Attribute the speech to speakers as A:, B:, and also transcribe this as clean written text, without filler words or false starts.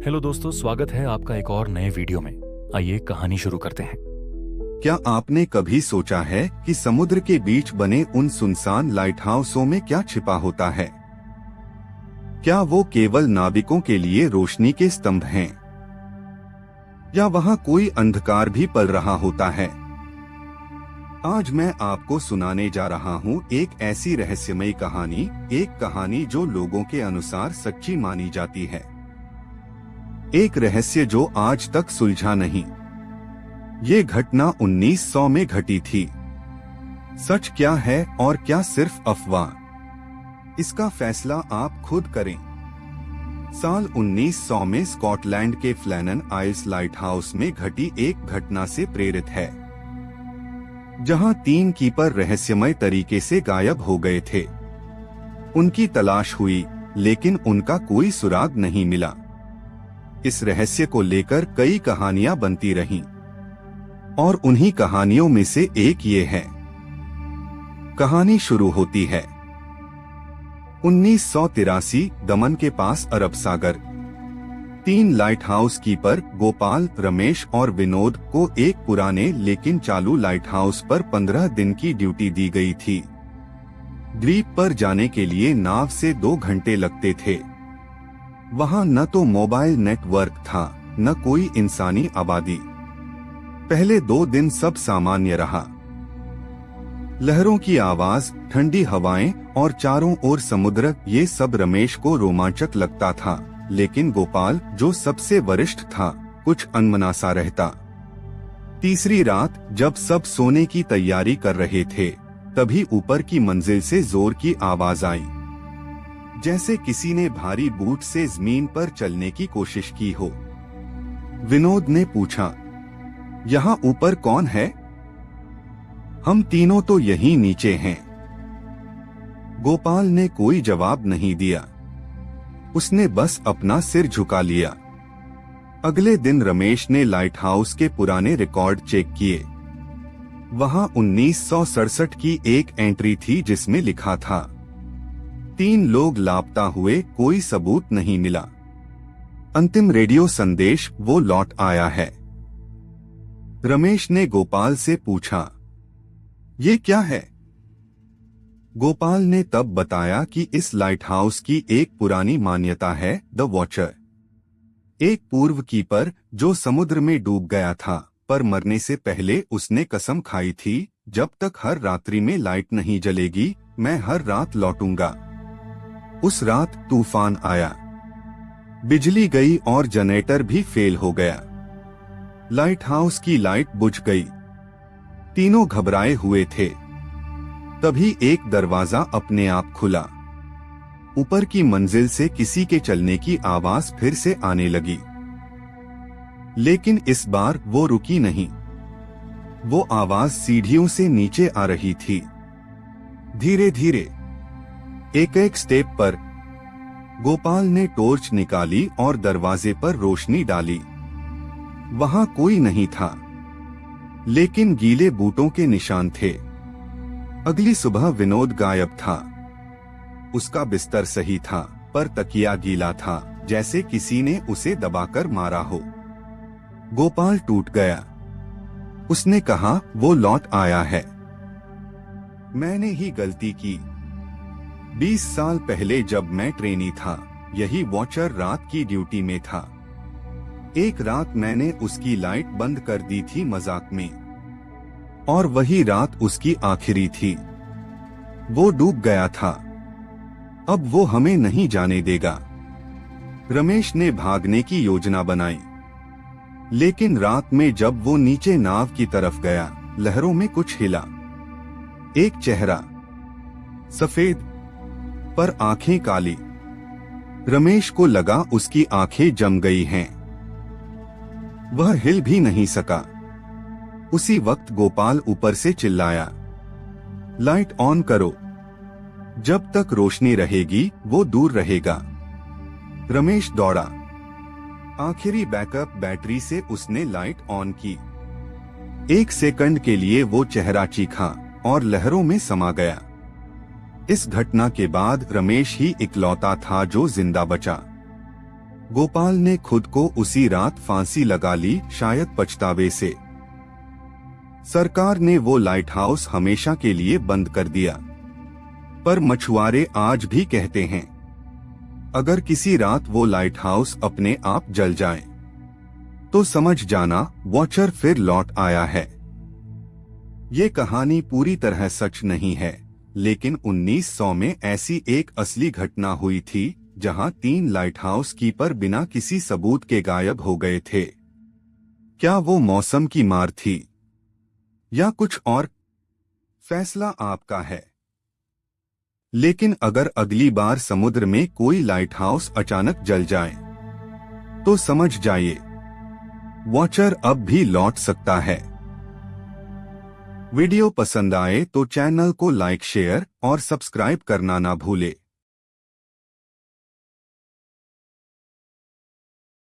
A: Hello दोस्तों, स्वागत है आपका एक और नए वीडियो में। आइए कहानी शुरू करते हैं।
B: क्या आपने कभी सोचा है कि समुद्र के बीच बने उन सुनसान लाइट हाउसों में क्या छिपा होता है? क्या वो केवल नाविकों के लिए रोशनी के स्तंभ हैं? या वहाँ कोई अंधकार भी पल रहा होता है? आज मैं आपको सुनाने जा रहा हूँ एक ऐसी रहस्यमयी कहानी, एक कहानी जो लोगों के अनुसार सच्ची मानी जाती है। एक रहस्य जो आज तक सुलझा नहीं। ये घटना 1900 में घटी थी। सच क्या है और क्या सिर्फ अफवाह, इसका फैसला आप खुद करें। साल 1900 में स्कॉटलैंड के फ्लैनन आइल्स लाइट हाउस में घटी एक घटना से प्रेरित है, जहां 3 कीपर रहस्यमय तरीके से गायब हो गए थे। उनकी तलाश हुई, लेकिन उनका कोई सुराग नहीं मिला। इस रहस्य को लेकर कई कहानियां बनती रहीं, और उन्हीं कहानियों में से एक ये है। कहानी शुरू होती है 1983 दमन के पास अरब सागर। 3 light house keeper Gopal, Ramesh और विनोद को एक पुराने लेकिन चालू लाइट हाउस पर 15 दिन की ड्यूटी दी गई थी। द्वीप पर जाने के लिए नाव से 2 घंटे लगते थे। वहां न तो मोबाइल नेटवर्क था, न कोई इंसानी आबादी। पहले 2 दिन सब सामान्य रहा। लहरों की आवाज, ठंडी हवाएं और चारों ओर समुद्र, ये सब रमेश को रोमांचक लगता था। लेकिन गोपाल, जो सबसे वरिष्ठ था, कुछ अनमना सा रहता। तीसरी रात जब सब सोने की तैयारी कर रहे थे, तभी ऊपर की मंजिल से जोर की आवाज आई, जैसे किसी ने भारी बूट से जमीन पर चलने की कोशिश की हो। विनोद ने पूछा, यहाँ ऊपर कौन है? हम तीनों तो यहीं नीचे हैं। गोपाल ने कोई जवाब नहीं दिया। उसने बस अपना सिर झुका लिया। अगले दिन रमेश ने लाइट हाउस के पुराने रिकॉर्ड चेक किए। वहां 1967 की एक एंट्री थी जिसमें लिखा था, 3 लोग लापता हुए, कोई सबूत नहीं मिला। अंतिम रेडियो संदेश वो लौट आया है। रमेश ने गोपाल से पूछा, ये क्या है? गोपाल ने तब बताया कि इस लाइट हाउस की एक पुरानी मान्यता है, द वॉचर। एक पूर्व कीपर जो समुद्र में डूब गया था, पर मरने से पहले उसने कसम खाई थी, जब तक हर रात्रि में लाइट नहीं जलेगी, मैं हर रात लौटूंगा। उस रात तूफान आया, बिजली गई और जनरेटर भी फेल हो गया। लाइट हाउस की लाइट बुझ गई। तीनों घबराए हुए थे। तभी एक दरवाजा अपने आप खुला। ऊपर की मंजिल से किसी के चलने की आवाज फिर से आने लगी। लेकिन इस बार वो रुकी नहीं। वो आवाज सीढ़ियों से नीचे आ रही थी। धीरे धीरे, एक एक स्टेप पर। गोपाल ने टॉर्च निकाली और दरवाजे पर रोशनी डाली। वहां कोई नहीं था, लेकिन गीले बूटों के निशान थे। अगली सुबह विनोद गायब था। उसका बिस्तर सही था, पर तकिया गीला था, जैसे किसी ने उसे दबाकर मारा हो। गोपाल टूट गया। उसने कहा, वो लौट आया है। मैंने ही गलती की। 20 साल पहले जब मैं ट्रेनी था, यही वॉचर रात की ड्यूटी में था। एक रात मैंने उसकी लाइट बंद कर दी थी मजाक में, और वही रात उसकी आखिरी थी। वो डूब गया था। अब वो हमें नहीं जाने देगा। रमेश ने भागने की योजना बनाई, लेकिन रात में जब वो नीचे नाव की तरफ गया, लहरों में कुछ हिला। एक चेहरा, सफेद पर आंखें काली। रमेश को लगा उसकी आंखें जम गई हैं। वह हिल भी नहीं सका। उसी वक्त गोपाल ऊपर से चिल्लाया, लाइट ऑन करो। जब तक रोशनी रहेगी वो दूर रहेगा। रमेश दौड़ा। आखिरी बैकअप बैटरी से उसने लाइट ऑन की। 1 सेकंड के लिए वो चेहरा चीखा और लहरों में समा गया। इस घटना के बाद रमेश ही इकलौता था जो जिंदा बचा। गोपाल ने खुद को उसी रात फांसी लगा ली, शायद पछतावे से। सरकार ने वो लाइट हाउस हमेशा के लिए बंद कर दिया, पर मछुआरे आज भी कहते हैं, अगर किसी रात वो लाइट हाउस अपने आप जल जाए तो समझ जाना वॉचर फिर लौट आया है। ये कहानी पूरी तरह सच नहीं है, लेकिन 1900 में ऐसी एक असली घटना हुई थी जहां 3 लाइट हाउस कीपर बिना किसी सबूत के गायब हो गए थे। क्या वो मौसम की मार थी या कुछ और? फैसला आपका है। लेकिन अगर अगली बार समुद्र में कोई लाइट हाउस अचानक जल जाए तो समझ जाइए, वॉचर अब भी लौट सकता है। वीडियो पसंद आए तो चैनल को लाइक, शेयर और सब्सक्राइब करना ना भूले।